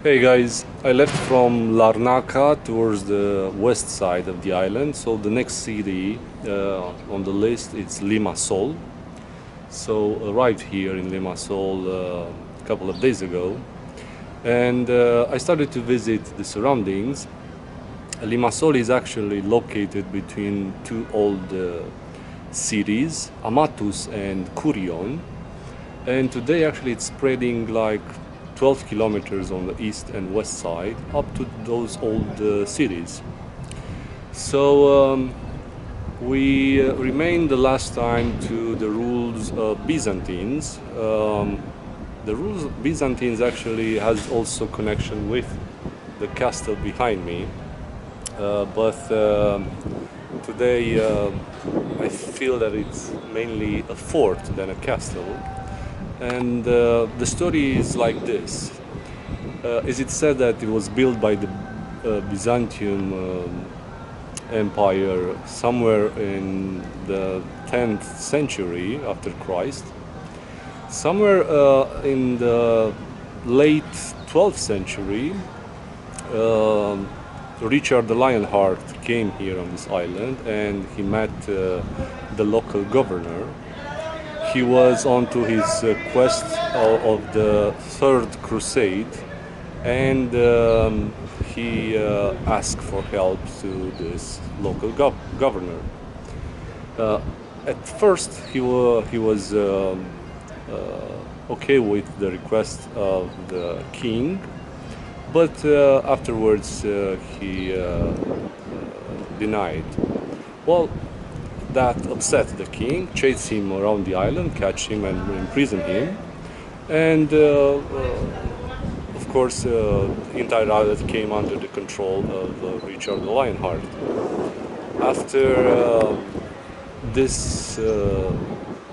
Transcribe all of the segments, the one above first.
Hey guys, I left from Larnaca towards the west side of the island, so the next city on the list is Limassol. So arrived here in Limassol a couple of days ago, and I started to visit the surroundings. Limassol is actually located between two old cities, Amatus and Curion, and today actually it's spreading like 12 kilometers on the east and west side up to those old cities. So we remained the last time to the rules of Byzantines. The rules of Byzantines actually has also connection with the castle behind me, but today I feel that it's mainly a fort than a castle. And the story is like this. Is it said that it was built by the Byzantine Empire somewhere in the 10th century after Christ. Somewhere in the late 12th century, Richard the Lionheart came here on this island and he met the local governor. He was on to his quest of the Third Crusade, and he asked for help to this local governor. At first, he was okay with the request of the king, but afterwards he denied. Well, that upset the king, chased him around the island, catch him and imprison him. And of course, the entire island came under the control of Richard the Lionheart. After this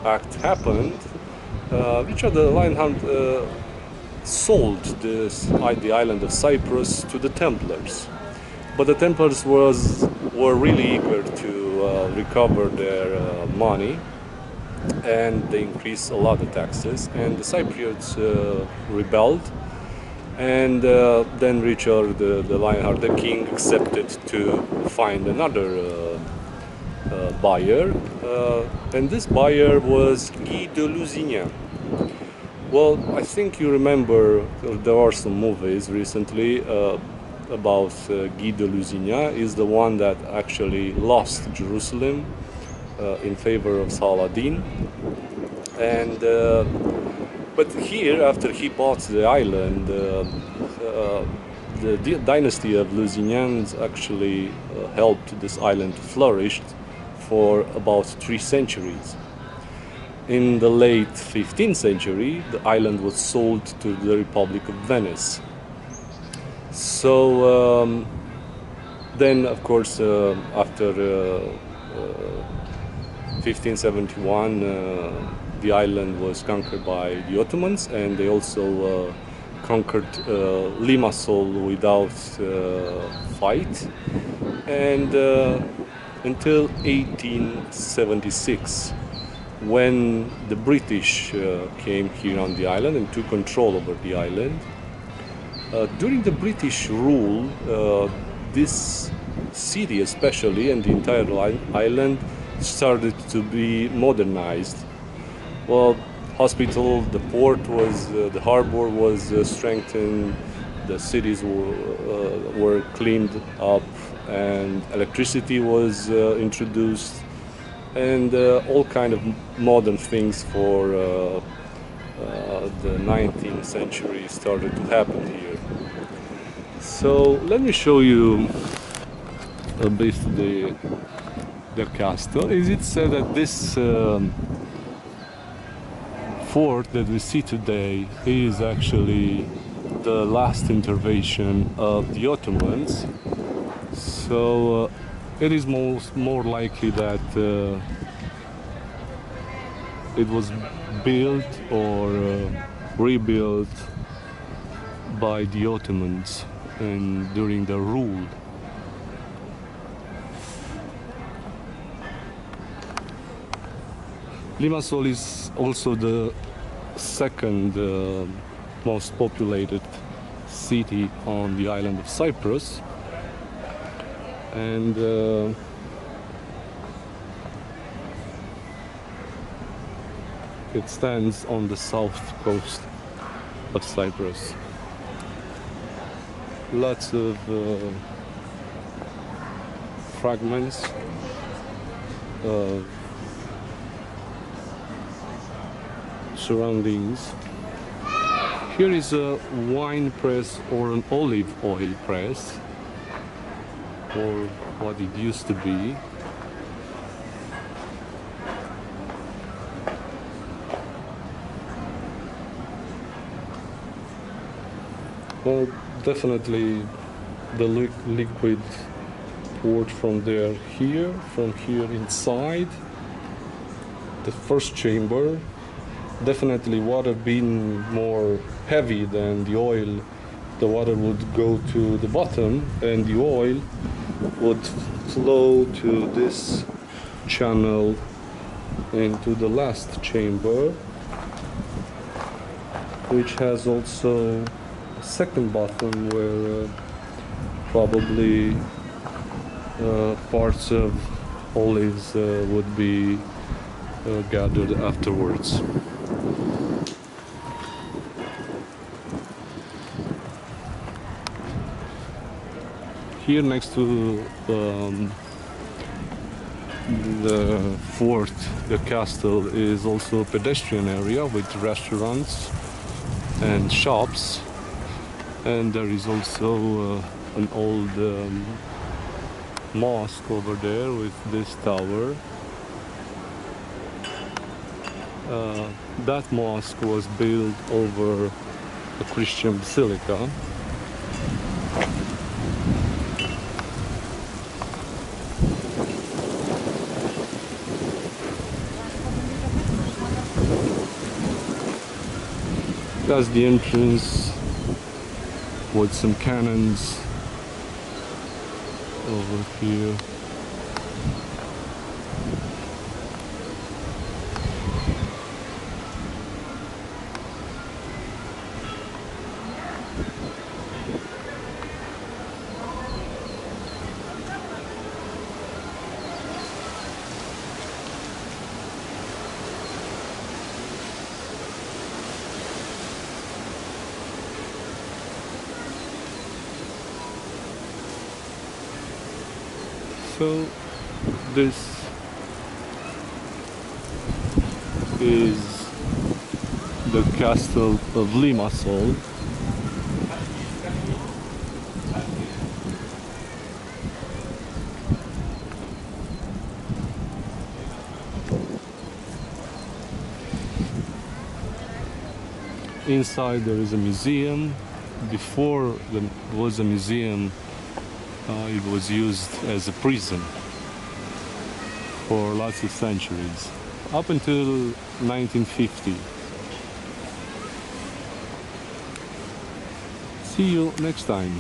act happened, Richard the Lionheart sold the island of Cyprus to the Templars. But the Templars were really eager to recover their money, and they increased a lot of taxes, and the Cypriots rebelled, and then Richard the Lionheart, the king, accepted to find another buyer, and this buyer was Guy de Lusignan. Well, I think you remember there are some movies recently about Guy de Lusignan. Is the one that actually lost Jerusalem in favor of Saladin. And but here, after he bought the island, the dynasty of Lusignans actually helped this island to flourish for about 3 centuries. In the late 15th century, the island was sold to the Republic of Venice. So then, of course, after 1571, the island was conquered by the Ottomans, and they also conquered Limassol without fight, and until 1876, when the British came here on the island and took control over the island. During the British rule, this city especially, and the entire island, started to be modernized. Well, hospital, the port was, the harbor was strengthened, the cities were cleaned up, and electricity was introduced, and all kind of modern things for the 19th century started to happen here. So let me show you a bit the castle. Is it said that this fort that we see today is actually the last intervention of the Ottomans? So it is more likely that it was built or rebuilt by the Ottomans and during their rule. Limassol is also the second most populated city on the island of Cyprus, and it stands on the south coast of Cyprus. Lots of fragments of surroundings. Here is a wine press or an olive oil press, or what it used to be. Well, definitely the liquid poured from there here, from here inside the first chamber. Definitely water being more heavy than the oil, the water would go to the bottom and the oil would flow to this channel into the last chamber, which has also a second bottom where probably parts of olives would be gathered afterwards. Here next to the fort, the castle, is also a pedestrian area with restaurants and shops, and there is also an old mosque over there with this tower. That mosque was built over a Christian basilica. That's the entrance with some cannons over here. So this is the castle of Limassol. Inside there is a museum. Before there was a museum, it was used as a prison for lots of centuries, up until 1950. See you next time.